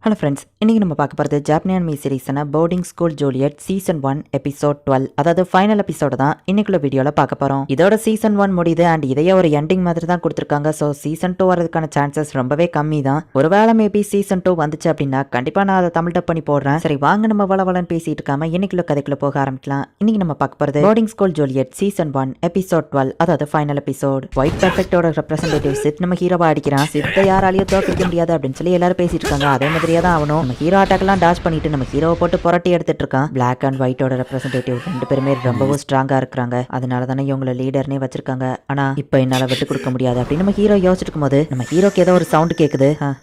Hello friends, இன்றைக்கி நம்ம பார்க்க போகிறது ஜாப்பனியன் மீ சீரீஸான boarding school Juliet season 1 episode 12, அதாவது ஃபைனல் எபிசோட தான் இன்னைக்குள்ள வீடியோவில் பார்க்க போகிறோம். இதோட சீசன் 1 முடியுது அண்ட் இதையே ஒரு எண்டிங் மாதிரி தான் கொடுத்துருக்காங்க. ஸோ சீசன் 2 வரதுக்கான சான்சஸ் ரொம்பவே கம்மி தான். ஒருவேளை மேபி சீசன் 2 வந்துச்சு அப்படின்னா கண்டிப்பாக நான் அதை தமிழ் டப் பண்ணி போடுறேன். சரி வாங்க நம்ம வளவலன்னு பேசிட்டு இருக்காம இன்னைக்குள்ள கதைக்குள்ள போக ஆரம்பிக்கலாம். இன்னைக்கு நம்ம பார்க்க போகிறது boarding school Juliet season 1 episode 12, அதாவது ஃபைனல் எபிசோட். ஒயிட் பெர்ஃபெக்டோட ரெப்ரசன்டேட்டிவ் சித் நம்ம ஹீரோவா அடிக்கிறான். சித்தை யாராலையும் தோற்கடிக்க முடியாது அப்படின்னு சொல்லி எல்லாரும் பேசிட்டு இருக்காங்க. அதே மாதிரியே தான் அவனும் நம்ம ஹீரோ அட்டாக்லாம் டாஷ் பண்ணிட்டு நம்ம ஹீரோவை போட்டு புரட்டி எடுத்துட்டு இருக்கான். பிளாக் அண்ட் ஒயிட்டோட ரெப்ரசன்டேட்டிவ் ரெண்டு பேருமே ரொம்பவும் ஸ்ட்ராங்கா இருக்கிறாங்க. அதனால தானே இவங்களை லீடர்னே வச்சிருக்காங்க. ஆனா இப்ப என்னால விட்டு கொடுக்க முடியாது அப்படின்னு நம்ம ஹீரோ யோசிச்சுட்டு இருக்கும்போது நம்ம ஹீரோக்கு ஏதோ ஒரு சவுண்ட் கேக்குது.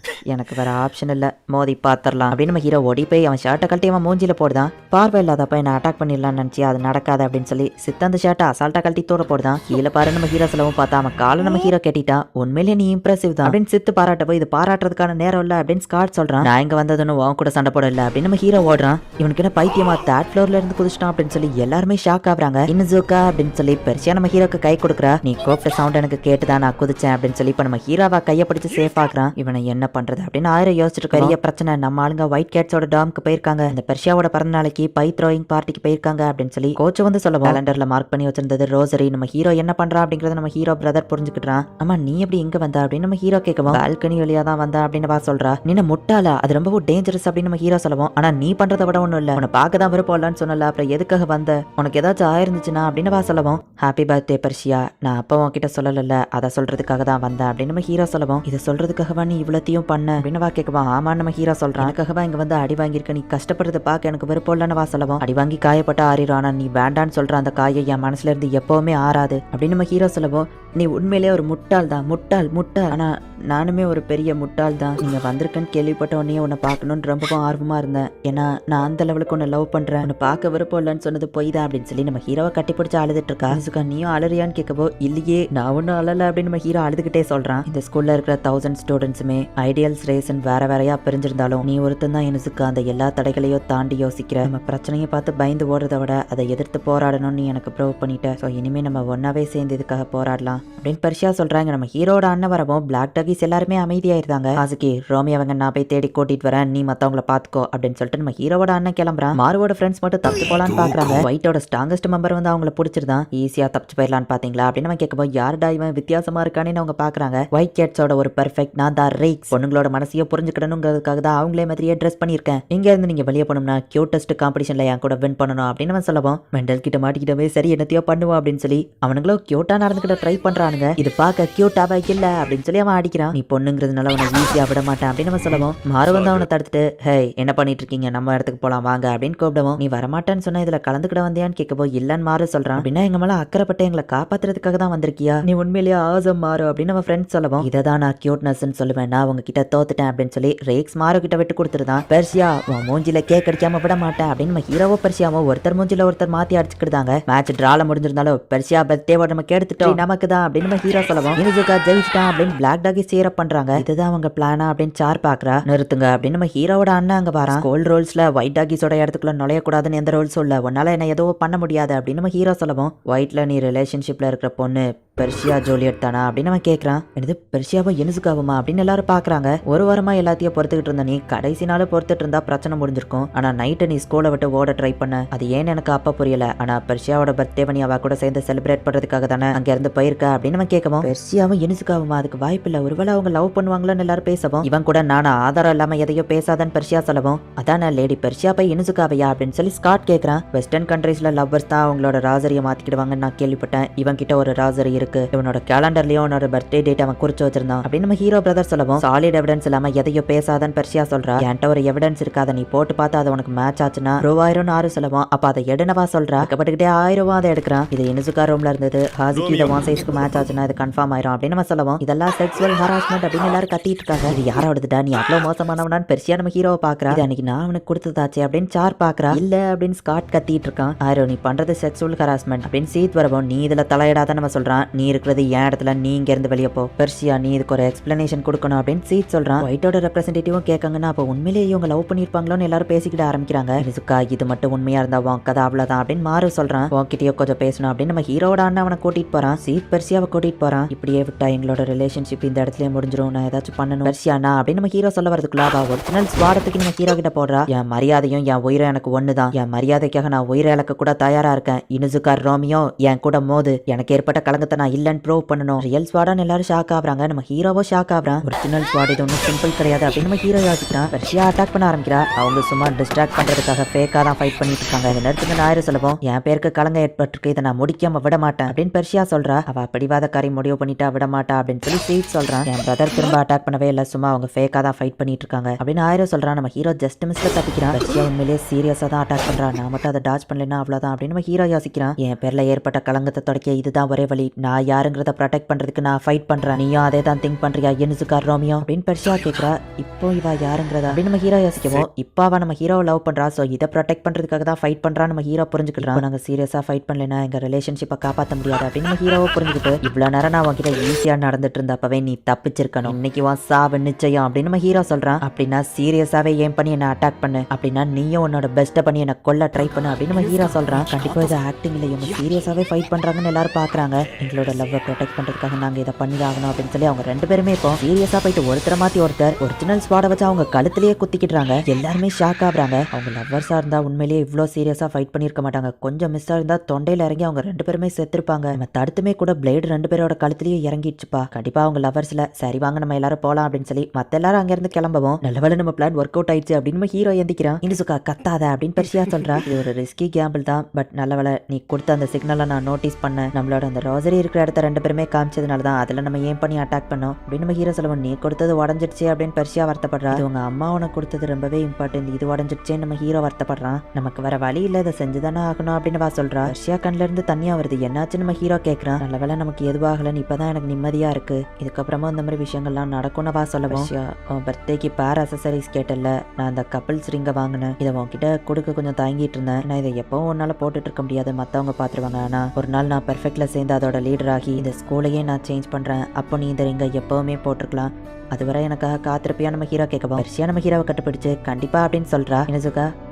எனக்கு வேற ஆப்ஷன் இல்ல, மோதி பாத்திரலாம் அப்படின்னு நம்ம ஹீரோ ஓடி போய் அவன் ஷர்ட்டை கழட்டி அவன் மூஞ்சில போடுதான். பார்வை இல்லாதப்ப என்ன அட்டாக் பண்ணிடலாம்னு நினைச்சு அது நடக்காது அப்படின்னு சொல்லி சித்த அந்த ஷர்ட்டை அசால்ட்டா கழட்டி தூர போடுதான். கீழே பாரு நம்ம ஹீரோ செலவும் பார்த்தா அவன் காலை நம்ம ஹீரோ கேட்டிட்டான். உண்மையிலே நீ இம்ப்ரெசிவ் தான் அப்படின்னு சித்து பாராட்டப்போ இது பாராட்டுறதுக்கான நேரம் இல்ல அப்படின்னு ஸ்காட் சொல்றான். நான் இங்க வந்ததுன்னு உன் கூட சண்டை போட இல்ல அப்படின்னு நம்ம ஹீரோ ஓடுறான். இவனுக்கு என்ன பைத்தியமா தேர்ட் ஃப்ளோர்ல இருந்து குதிச்சிட்டான் அப்படின்னு சொல்லி எல்லாருமே ஷாக் ஆகுறாங்க. இன்னும் அப்படின்னு சொல்லி பெருசியா நம்ம ஹீரோக்கு கை கொடுக்குறா. நீ கூப்பிட்ட சவுண்ட் எனக்கு கேட்டுதான் நான் குதிச்சேன் அப்படின்னு சொல்லி இப்ப நம்ம ஹீரோவா கையை பிடிச்சு சேஃப் ஆகுறான். இவனை என்ன பண்றது அப்படின்னு ஆயிரம் யோசிச்சுட்டு பெரிய பிரச்சனை. நம்ம ஆளுங்க ஒயிட் கேட்ஸோட டாம்க்கு போயிருக்காங்க. இந்த பெர்ஷியாவோட பிறந்த நாளைக்கு பை த்ரோயிங் பார்ட்டிக்கு போயிருக்காங்க அப்படின்னு சொல்லி கோச் வந்து சொல்லுவோம். கேலண்டர்ல மார்க் பண்ணி வச்சிருந்தது ரோசரி. நம்ம ஹீரோ என்ன பண்றா அப்படிங்கறத நம்ம ஹீரோ பிரதர் புரிஞ்சுக்கிட்டான். ஆமா நீ எப்படி இங்க வந்த அப்படின்னு நம்ம ஹீரோ கேட்கவும் பால்கனி வழியா தான் வந்தா அப்படின்னு சொல்றா. நீ முட்டாளா, அது ரொம்ப டேஞ்சரஸ் அப்படின்னு நம்ம ஹீரோ சொல்லுவோம். ஆனா நீ பண்றதை விட ஒண்ணும் இல்ல, உன்னை பார்க்க தான் விருப்பம்லன்னு சொன்னல, அப்புறம் எதுக்காக வந்த, உனக்கு ஏதாச்சும் ஆயிருந்துச்சுன்னா அப்படின்னு சொல்லவும். ஹாப்பி பர்த்டே பெர்ஷியா, நான் அப்போ உன்கிட்ட சொல்லல, அதை சொல்றதுக்காக தான் வந்தேன் அப்படின்னு நம்ம ஹீரோ சொல்லவும். இதை சொல்றதுக்காகவா நீ இவ்வளத்தையும் பண்ண அப்படின்னு கேட்கவா. ஆமா நம்ம ஹீரோ சொல்றான். எனக்காகவா இங்க வந்து அடி வாங்கியிருக்க, நீ கஷ்டப்படுறத பார்க்க எனக்கு விருப்பம் இல்லன்னு சொல்லவும். அடி வாங்கி காயப்பட்ட ஆறிடும், ஆனா நீ வேண்டான்னு சொல்ற அந்த காயை என் மனசுல இருந்து எப்பவுமே ஆறாது அப்படின்னு நம்ம ஹீரோ சொல்லவும். நீ உண்மையிலேயே ஒரு முட்டாள் தான், முட்டாள் முட்டாள். ஆனா நானுமே ஒரு பெரிய முட்டாள் தான். நீங்க வந்திருக்கேன்னு கேள்விப்பட்ட உடனே உன்னை பார்க்கணும்னு ரொம்பவும் ஆர்வமா இருந்தேன். ஏன்னா நான் அந்த லெவலுக்கு உன்னை லவ் பண்றேன், உன்னை பார்க்க விருப்பம் இல்லைன்னு சொன்னது போய் தான் அப்படின்னு சொல்லி நம்ம ஹீரோவை கட்டி பிடிச்சி அழுதுட்டு இருக்கா. நீயும் அழறியான்னு கேட்கவோ இல்லையே நான் ஒன்னும் அழல அப்படின்னு நம்ம ஹீரோ அழுதுகிட்டே சொல்றான். இந்த ஸ்கூல்ல இருக்கிற 1000 ஸ்டூடெண்ட்ஸுமே ஐடியல்ஸ் ரேசன் வேற வேறையா பிரிஞ்சிருந்தாலும் நீ ஒருத்தன் தான் எனக்கு அந்த எல்லா தடைகளையும் தாண்டி யோசிக்கிற. நம்ம பிரச்சனையை பார்த்து பயந்து ஓடுறத விட அதை எதிர்த்து போராடணும்னு நீ எனக்கு ப்ரூவ் பண்ணிட்ட. ஸோ இனிமே நம்ம ஒன்னாவே சேர்ந்து இதுக்காக போராடலாம் அப்படின்னு பெருசியா சொல்றாங்க. நம்ம ஹீரோட அண்ணன் வரவும் பிளாக் டாகிஸ் எல்லாருமே அமைதியாயிருந்தாங்க. ஆசுக்கி ரோமி அவங்க நான் போய் தேடி கூட்டிட்டு வரேன், நீ மத்தவங்களை பாத்துக்கோ அப்படின்னு சொல்லிட்டு நம்ம ஹீரோட அண்ணன் கிளம்புறான். மாருவோட ஃப்ரெண்ட்ஸ் மட்டும் தப்பிச்சு போலான்னு பாக்குறாங்க. ஒயிட்டோட ஸ்ட்ராங்கஸ்ட் மெம்பர் வந்து அவங்களை பிடிச்சிருந்தான். ஈஸியா தப்பிச்சு போயிடலான்னு பாத்தீங்களா அப்படின்னு நம்ம கேட்கும்போது யாருடா இவன் வித்தியாசமா இருக்கானு அவங்க பாக்குறாங்க. ஒயிட் கேட்ஸோட ஒரு பெர்ஃபெக்ட் நான் தான் ரேக்ஸ். பொண்ணுங்களோட மனசையோ புரிஞ்சுக்கணுங்கிறதுக்காக தான் அவங்களே மாதிரியே ட்ரெஸ் பண்ணியிருக்கேன். இங்க இருந்து நீங்க வெளியே போனோம்னா கியூட்டஸ்ட் காம்படிஷன்ல என் கூட வின் பண்ணணும் அப்படின்னு அவன் சொல்லவும். மெண்டல் கிட்ட மாட்டிக்கிட்டவே சரி என்னத்தையோ பண்ணுவோம் அப்படின்னு சொல்லி அவனுங்களோ கியூட்டா நடந்துகிட்ட ட்ரை பண்றானுங்க. இது பார்க்க கியூட்டாவா இல்ல அப்படின்னு சொல்லி அவன் அடிக்கிறான். நீ பொண்ணுங்கிறதுனால அவனை ஈஸியா விட மாட்டேன் அப்படின்னு நம்ம சொல்லவும். மாறு வந்து அவனை தடுத்துட்டு ஹே என்ன பண்ணிட்டு இருக்கீங்க, நம்ம இடத்துக்கு போலாம் வாங்க அப்படின்னு கூப்பிடவும். நீ வரமாட்டேன்னு சொன்னா இதுல கலந்துக்கிட வந்தியான்னு கேட்கவோ இல்லன்னு மாறு சொல்றான். அப்படின்னா எங்க மேல அக்கறைப்பட்டு எங்களை காப்பாத்துறதுக்காக தான் வந்திருக்கியா, நீ உண்மையிலேயே ஆசம் மாறு அப்படின்னு நம்ம ஃப்ரெண்ட்ஸ் சொல்லவும். இதை தான் நான் கியூட்னஸ் சொல்லுவேன், நான் உங்க கிட்ட தோத்துட்டேன் அப்படின்னு சொல்லி ரேக்ஸ் மாறு கிட்ட விட்டு கொடுத்துருதான். பெர்சியா உன் மூஞ்சில கேக் அடிக்காம விட மாட்டேன் அப்படின்னு நம்ம ஹீரோவோ பெர்சியாவோ ஒருத்தர் மூஞ்சில ஒருத்தர் மாத்தி அடிச்சுக்கிட்டாங்க. மேட்ச் டிரால முடிஞ்சிருந்தாலும் பெர்சியா பர்த்டேவோட நம்ம கேடுத்துட்டோம் நமக்கு தான் அப்படின்னு நம்ம ஹீரோ சொல்லவும். இனிஜுகா ஜெயிச்சிட்டான் அப்படின்னு பிளாக் டாகி சேரப் பண்றாங்க. இதுதான் அவங்க பிளானா அப்படின்னு சார் பாக்குறா. நிறுத்துங்க அப்படின்னு நம்ம ஹீரோவோட அண்ணன் அங்க வரான். ஸ்கூல் ரூல்ஸ்ல ஒயிட் டாகிஸோட இடத்துக்குள்ள நுழையக்கூடாதுன்னு எந்த ரூல்ஸ் இல்ல, உன்னால என்ன எதுவும் பண்ண முடியாது அப்படின்னு நம்ம ஹீரோ சொல்லவும். ஒயிட்ல நீ ரிலேஷன்ஷிப்ல இருக்கிற பொண்ணு பெர்ஷியா ஜூலியட் தானா அப்படின்னு அவன் கேட்கறான். எனது பெர்ஷியாவும் எனுசுக்காகுமா அப்படின்னு எல்லாரும் பாக்குறாங்க. ஒரு வாரமா எல்லாத்தையும் பொறுத்துக்கிட்டு இருந்த நீ கடைசி நாள் பொறுத்துட்டு இருந்தா பிரச்சனை முடிஞ்சிருக்கும். ஆனா நைட்டு நீ ஸ்கூலை விட்டு ஓட ட்ரை பண்ண, அது ஏன்னு எனக்கு அப்ப புரியல. ஆனா பெர்ஷியாவோட பர்த்டே நீ அவ கூட சேர்ந்து செலிப்ரேட் பண்றதுக்காக தானே அங்க இருந்து போயிருக்க அப்படின்னு அவன் கேட்கவும். பெர்ஷியாவும் எனுசுக்காகுமா, அதுக்கு வாய்ப்பு இல்ல, ஒருவேளை அவங்க லவ் பண்ணுவாங்களோன்னு எல்லாரும் பேசவும். இவன் கூட நானா ஆதாரம் இல்லாம எதையோ பேசாதன்னு பெர்ஷியா சொல்லவும். அதான லேடி பெர்ஷியா போய் எனுசுக்காவையா அப்படின்னு சொல்லி ஸ்காட் கேட்கறான். வெஸ்டர்ன் கண்ட்ரீஸ்ல லவ்வர்ஸ் தான் அவங்களோட ராசரியை மாத்திக்கிடுவாங்கன்னு நான் கேள்விப்பட்டேன். இவன் கிட்ட ஒரு ராசரி இருக்கு, இவனோட கேலண்டர்லயும் அவனோட பர்த்டே டேட் அவன் குறிச்சு வச்சிருந்தான் அப்படின்னு நம்ம ஹீரோ பிரதர் சொல்லவும். சாலிட் எவிடன்ஸ் இல்லாம எதையோ பேசாதன்னு பெர்ஷியா சொல்றா. என்கிட்ட ஒரு எவிடன்ஸ் இருக்காத, நீ போட்டு பார்த்தா அது உனக்கு மேட்ச் ஆச்சுன்னா ரூபாயிரம் ஆறு சொல்லவும். அப்ப அதை எடுனவா சொல்றா. கப்பட்டுக்கிட்டே 1000 அதை எடுக்கிறான். இது இனுசுகா ரூம்ல இருந்தது. ஹாசிக்கு இதை உன் சைஸ்க்கு மேட்ச் ஆச்சுன்னா இது கன்ஃபார்ம் ஆயிரும் அப்படின்னு நம்ம சொல்லவும். இதெல்லாம் செக்ஸுவல் ஹராஸ்மெண்ட் அப்படின்னு எல்லாரும் கத்திட்டு இருக்காங்க. இது யாரோடதுடா, நீ அவ்வளவு மோசமானவனான்னு பெர்ஷியா நம்ம ஹீரோவை பாக்குறா. இது அன்னைக்கு நான் அவனுக்கு கொடுத்ததாச்சு அப்படின்னு சார் பாக்குறா. இல்ல அப்படின்னு ஸ்காட் கத்திட்டு இருக்கான். ஆயிரம் நீ பண்றது செக்ஸுவல் ஹராஸ்மெண்ட் அப்படின்னு சீத் வரவும். நீ இதுல தலையிடாத நம்ம சொல்றான். நீ இருக்கிறது என் இடத்துல, நீ இங்க இருந்து வெளியே போ. பெர்சியா நீ இதுக்கு ஒரு எக்ஸ்பிளனேஷன் கொடுக்கணும் அப்படின்னு சீட் சொல்றான். ஒயிட்டோட ரெப்ரசன்டேட்டிவும் கேட்காங்கன்னா அப்ப உண்மையிலேயே இவங்க லவ் பண்ணிருப்பாங்களோன்னு எல்லாரும் பேசிக்கிட ஆரம்பிக்கிறாங்க. இனிசுகா இது மட்டும் உண்மையா இருந்தா உன் கதை அவ்வளவுதான் அப்படின்னு மாறு சொல்றான். உன்கிட்டயோ கொஞ்சம் பேசணும் அப்படின்னு நம்ம ஹீரோட அண்ணன் அவனை கூட்டிட்டு போறான். சீட் பெர்சியாவை கூட்டிட்டு போறான். இப்படியே விட்டா எங்களோட ரிலேஷன்ஷிப் இந்த இடத்துல முடிஞ்சிரும், நான் ஏதாச்சும் பண்ணணும் பெர்சியானா அப்படின்னு நம்ம ஹீரோ சொல்ல வரதுக்குள்ள ஒரிஜினல் ஸ்வாடத்துக்கு நம்ம ஹீரோ கிட்ட போடுறா. என் மரியாதையும் என் உயிரை எனக்கு ஒண்ணுதான். என் மரியாதைக்காக நான் உயிரை இழக்க கூட தயாரா இருக்கேன். இனிசுகா ரோமியோ என் கூட மோது எனக்கு ஏற்பட்ட கலங்கத்தை நான் இல்லன்னு ப்ரூவ் பண்ணணும். ரியல் ஸ்வாடான்னு எல்லாரும் ஷாக் ஆகுறாங்க. நம்ம ஹீரோவோ ஷாக் ஆகுறான். ஒரிஜினல் ஸ்வாட் இது ஒன்றும் சிம்பிள் கிடையாது அப்படின்னு நம்ம ஹீரோ யோசிக்கிறான். பெர்சியா அட்டாக் பண்ண ஆரம்பிக்கிறா. அவங்க சும்மா டிஸ்ட்ராக்ட் பண்றதுக்காக ஃபேக்கா தான் ஃபைட் பண்ணிட்டு இருக்காங்க. இந்த நேரத்துக்கு நான் சொல்லவும் என் பேருக்கு கலங்க ஏற்பட்டிருக்கு, இதை நான் முடிக்காம விட மாட்டேன் அப்படின்னு பெர்சியா சொல்றா. அவ பிடிவாதக்காரி முடிவு பண்ணிட்டா விட மாட்டா அப்படின்னு சொல்லி சீட் சொல்றான். என் பிரதர் திரும்ப அட்டாக் பண்ணவே இல்லை, சும்மா அவங்க ஃபேக்கா தான் ஃபைட் பண்ணிட்டு இருக்காங்க அப்படின்னு சொல்றான். நம்ம ஹீரோ ஜஸ்ட் மிஸ்ல தப்பிக்கிறான். பெர்சியா உண்மையிலேயே சீரியஸா தான் அட்டாக் பண்றான். நான் மட்டும் அதை டாச் பண்ணலன்னா அவ்வளவுதான் அப்படின்னு நம்ம ஹீரோ யோசிக்கிறான். என் பேர்ல ஏற்பட்ட கலங்கத்தை தொடக்க இதுதான் ஒரே வழி. நான் யாருங்கிறத ப்ரொடெக்ட் பண்றதுக்கு நான் ஃபைட் பண்றேன். நீயும் அதே தான் திங்க் பண்றியா இனிசுகா ரோமியோ அப்படின்னு பெர்சியா கேட்கிறா. இப்போ இவ யாருங்கிறதா அப்படின்னு நம்ம ஹீரோ யோசிக்கவும் இப்போ அவ நம்ம ஹீரோவை லவ் பண்றா. ஸோ இதை ப்ரொடெக்ட் பண்றதுக்காக தான் ஃபைட் பண்றா. நம்ம ஹீரோ புரிஞ்சுக்கலாம். நாங்க சீரியஸா ஃபைட் பண்ணலன்னா எங்க ரிலேஷன்ஷிப்பை காப்பாற்ற முடியாது அப்படின்னு நம்ம ஹீரோவை புரிஞ்சுக்கிட்டு இவ்வளவு நேரம் நான் உங்ககிட்ட ஈஸியா நடந்துட்டு இருந்தப்பவே நீ தப்பிச்சிருக்கணும், இன்னைக்கு வா சாவு நிச்சயம் அப்படின்னு நம்ம ஹீரோ சொல்றான். அப்படின்னா சீரியஸாவே ஏன் பண்ணி என்ன அட்டாக் பண்ணு, அப்படின்னா நீயும் உன்னோட பெஸ்ட்டை பண்ணி என்ன கொல்ல ட்ரை பண்ணு அப்படின்னு நம்ம ஹீரோ சொல்றான். கண்டிப்பா இது ஆக்டிங் இல்லை, இவங்க சீரியஸாவே ஃபைட் பண்றாங்கன்னு எல்லாரும் பாக்குறாங்க. எங்களோட லவ்வை ப்ரொடெக்ட் பண்றதுக்காக நாங்க இதை பண்ணிதாகணும் அப்படின்னு சொல்லி அவங்க ரெண்டு பேருமே இப்போ சீரியஸா போயிட்டு ஒருத்தர மாத்தி ஒருத்தர் ஒரிஜினல் ஸ்வாட வச்சு அவங்க கழுத்திலேயே குத்திக்கிட்டாங்க. எல்லாருமே ஷாக் ஆகுறாங்க. அவங்க லவ்வர்ஸா இருந்தா உண்மையிலேயே இவ்வளவு சீரியஸா ஃபைட் பண்ணிருக்க மாட்டாங்க. கொஞ்சம் மிஸ்ஸா இருந்தா தொண்டையில இறங்கி அவங்க ரெண்டு பேருமே செத்துருப்பாங்க. நம்ம தடுத்துமே கூட பிளேடு ரெண்டு பேரோட கழுத்திலேயே இறங்கிடுச்சுப்பா. கண்டிப்பா அவங்க லவர்ஸ்ல. சரி வாங்க நம்ம எல்லாரும் போலாம் அப்படின்னு சொல்லி மத்த எல்லாரும் அங்க இருந்து கிளம்பவும் நல்லவேளை நம்ம பிளான் ஒர்க் அவுட் ஆயிடுச்சு அப்படின்னு ஹீரோ எந்திக்கிறான். இனிசுகா கத்தாத அப்படின்னு பெர்சியா சொல்றா. இது ஒரு ரிஸ்கி கேம்பிள் தான், பட் நல்லவேளை நீ கொடுத்த அந்த சிக்னலை நான் நோட்டீஸ் பண்ணேன். நம்மளோட அந்த ரோசரி இருக்கிற இடத்த ரெண்டு பேருமே காமிச்சதுனால தான் அதுல நம்ம ஏன் பண்ணி அட்டாக் பண்ணோம் அப்படின்னு நம்ம ஹீரோ சொல்லுவோம். நீ கொடுத்தது உடஞ்சிடுச்சு அப்படின்னு பெர்சியா வருத்தப்படுறா. இது உங்க அம்மா உனக்கு கொடுத்தது ரொம்பவே இம்பார்ட்டன்ட், இது உடஞ்சிடுச்சேன்னு நம்ம ஹீரோ வருத்தப்படுறான். நமக்கு வேற வழி இல்ல, இதை செஞ்சுதானே ஆகணும் அப்படின்னு வா சொல்றா. பெர்சியா கண்ணுல இருந்து தண்ணியா வருது. என்னாச்சு நம்ம ஹீரோ கேட்கறான். நல்லவேளை நமக்கு எதுவாகலன்னு இப்பதான் எனக்கு நிம்மதியா இருக்கு, இதுக்கப்புறமா இந்த மாதிரி விஷயங்கள்லாம் நடக்கும்னு வா சொல்லவும். உன் பர்த்டேக்கு பேர் அசசரிஸ் கேட்டல, நான் அந்த கப்பிள்ஸ் ரிங்க வாங்கினேன். இதை உன்கிட்ட கொடுக்க கொஞ்சம் தாங்கிட்டு இருந்தேன். நான் இதை எப்பவும் உன்னால போட்டுட்டு இருக்க முடியாது, மத்தவங்க பாத்துருவாங்க. ஆனா ஒரு நாள் நான் பெர்ஃபெக்ட்ல சேர்ந்து அதோட லீடர் ஆகி இந்த ஸ்கூலையே நான் சேஞ்ச் பண்றேன். அப்போ நீ இந்த ரிங்க எப்பவுமே போட்டிருக்கலாம். அதுவரை எனக்காக காத்திருப்பியா நம்ம ஹீரோ கேட்கவும் பெர்சியா நம்ம ஹீரோவை கட்டுப்பிடிச்சு கண்டிப்பா அப்படின்னு சொல்றா. இனிசுகா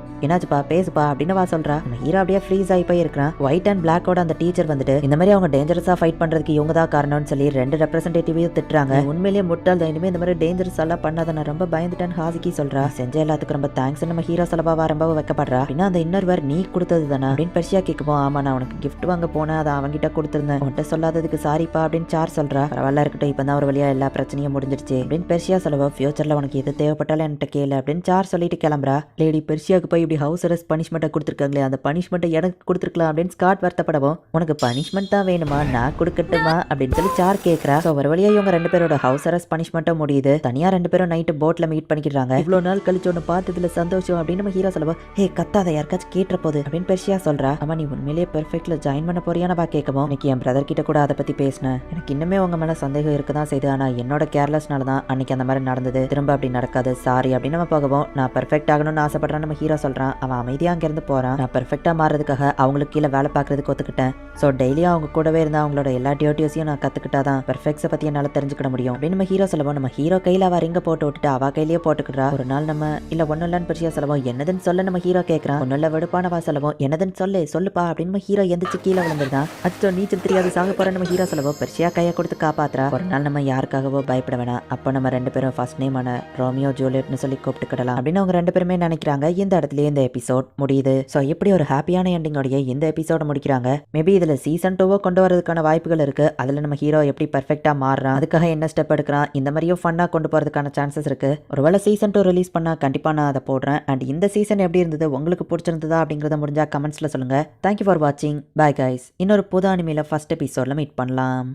என்னாச்சுப்பா பேசுப்பா அப்படின்னு வா சொல்றா. நம்ம ஹீரோ அப்படியே ஃப்ரீஸ் ஆகி போய் இருக்கிறான். ஒயிட் அண்ட் பிளாக்கோட அந்த டீச்சர் வந்துட்டு இந்த மாதிரி அவங்க டேஞ்சரஸா ஃபைட் பண்றதுக்கு இவங்க தான் காரணம்னு சொல்லி ரெண்டு ரெப்ரசன்டேட்டிவையும் திட்டுறாங்க. உண்மையிலேயே முட்டாள் தான், இனிமே இந்த மாதிரி டேஞ்சரஸ் எல்லாம் பண்ணாத, நான் ரொம்ப பயந்துட்டேன்னு ஹாசிக்கி சொல்றா. செஞ்ச எல்லாத்துக்கும் ரொம்ப தேங்க்ஸ் நம்ம ஹீரோ சொல்லபாவா ரொம்ப வைக்கப்படுறா. அப்படின்னா அந்த இன்னொரு வேர் நீ கொடுத்தது தானே அப்படின்னு பெர்சியா கேட்கவும் ஆமா நான் உனக்கு கிஃப்ட் வாங்க போனேன், அதை அவங்கிட்ட கொடுத்துருந்தேன், உன்கிட்ட சொல்லாததுக்கு சாரிப்பா அப்படின்னு சார் சொல்றா. பரவாயில்ல இருக்கட்டும், இப்போ தான் ஒரு வழியா எல்லா பிரச்சனையும் முடிஞ்சிருச்சு அப்படின்னு பெர்சியா சொல்லவா. ஃபியூச்சர்ல உனக்கு எது தேவைப்பட்டாலும் என்கிட்ட கேளு அப்படின்னு சார் சொல்லிட்டு கிளம்புறா. லேடி பெர்சியாவுக்கு போய் இப்படி ஹவுஸ் அரெஸ்ட் பனிஷ்மெண்ட்டை கொடுத்துருக்காங்களே, அந்த பனிஷ்மெண்ட்டை எனக்கு கொடுத்துருக்கலாம் அப்படின்னு ஸ்காட் வருத்தப்படவும் உனக்கு பனிஷ்மெண்ட் தான் வேணுமா, நான் கொடுக்கட்டுமா அப்படின்னு சொல்லி சார் கேட்கறா. ஸோ ஒரு வழியா இவங்க ரெண்டு பேரோட ஹவுஸ் அரெஸ்ட் பனிஷ்மெண்ட்டும் முடியுது. தனியா ரெண்டு பேரும் நைட்டு போட்ல மீட் பண்ணிக்கிறாங்க. இவ்வளவு நாள் கழிச்சு ஒன்று பார்த்ததுல சந்தோஷம் அப்படின்னு நம்ம ஹீரோ சொல்லவோ ஹே கத்தாத யாருக்காச்சும் கேட்டுற போது அப்படின்னு பெர்சியா சொல்றா. ஆமா நீ உண்மையிலேயே பெர்ஃபெக்ட்ல ஜாயின் பண்ண போறியான பா கேட்கவும் இன்னைக்கு என் பிரதர் கிட்ட கூட அதை பத்தி பேசினேன். எனக்கு இன்னுமே உங்க மேல சந்தேகம் இருக்குதான் செய்து, ஆனா என்னோட கேர்லெஸ்னால தான் அன்னைக்கு அந்த மாதிரி நடந்தது, திரும்ப அப்படி நடக்காது சாரி அப்படின்னு நம்ம போகவும் நான் பெர்ஃபெக்ட் ஆகணும்னு ஆசைப்படுறான் நம்ம ஹீரோ சொல்றான். அவன் அமைதியா அங்கிருந்து போறான். நான் பெர்ஃபெக்டா மாறதுக்காக அவங்களுக்கு கீழே வேலை பார்க்கறதுக்கு ஒத்துக்கிட்டேன். ஸோ டெய்லியும் அவங்க கூடவே இருந்தா அவங்களோட எல்லா டியூட்டிஸையும் நான் கத்துக்கிட்டாதான் பெர்ஃபெக்ட்ஸை பத்தி என்னால தெரிஞ்சுக்கிட முடியும் அப்படின்னு நம்ம ஹீரோ சொல்லுவோம். நம்ம ஹீரோ கையில அவ ரிங்க போட்டு விட்டுட்டு அவ கையிலேயே போட்டுக்கிறா. ஒரு நாள் நம்ம இல்ல ஒன்னும் இல்லன்னு பெர்சியா சொல்லுவோம். என்னதுன்னு சொல்ல நம்ம ஹீரோ கேட்கறான். ஒன்னும் இல்ல வெடுப்பானவா சொல்லுவோம். என்னதுன்னு சொல்லுப்பா அப்படின்னு நம்ம ஹீரோ எந்திரிச்சு கீழே விழுந்துருந்தான். அச்சோ நீச்சல் தெரியாது சாக போற நம்ம ஹீரோ சொல்லுவோம். பெர்சியா கையை கொடுத்து காப்பாத்துறா. ஒரு நாள் நம்ம யாருக்காகவோ பயப்பட வேணாம், அப்போ நம்ம ரெண்டு பேரும் ஃபர்ஸ்ட் நேம் ஆன ரோமியோ ஜூலியட்னு சொல்லி கூப்பிட்டுக்கிடலாம் அப்படின்னு அவங்க ரெண்டு பேருமே நினைக்கிறாங்க. இந்த இடத்துல இந்த எபிசோட் முடியுது. ஸோ இப்படி ஒரு ஹாப்பியான எண்டிங்கோடைய இந்த எபிசோட முடிக்கிறாங்க. மேபி இதுல சீசன் 2 கொண்டு வரதுக்கான வாய்ப்புகள் இருக்கு. அதுல நம்ம ஹீரோ எப்படி பெர்ஃபெக்ட்டா மாறுறான், அதுக்காக என்ன ஸ்டெப் எடுக்கிறான், இந்த மாதிரியும் ஃபன்னா கொண்டு போறதுக்கான சான்சஸ் இருக்கு. ஒருவேளை சீசன் 2 ரிலீஸ் பண்ணா கண்டிப்பா நான் அதை போடுறேன். அண்ட் இந்த சீசன் எப்படி இருந்தது, உங்களுக்கு பிடிச்சிருந்ததா அப்படிங்கறத முடிஞ்சா கமெண்ட்ஸ்ல சொல்லுங்க. தேங்க்யூ ஃபார் வாட்சிங். Bye guys. இன்னொரு புது அனிமேல ஃபர்ஸ்ட் எபிசோட்ல மீட் பண்ணலாம்.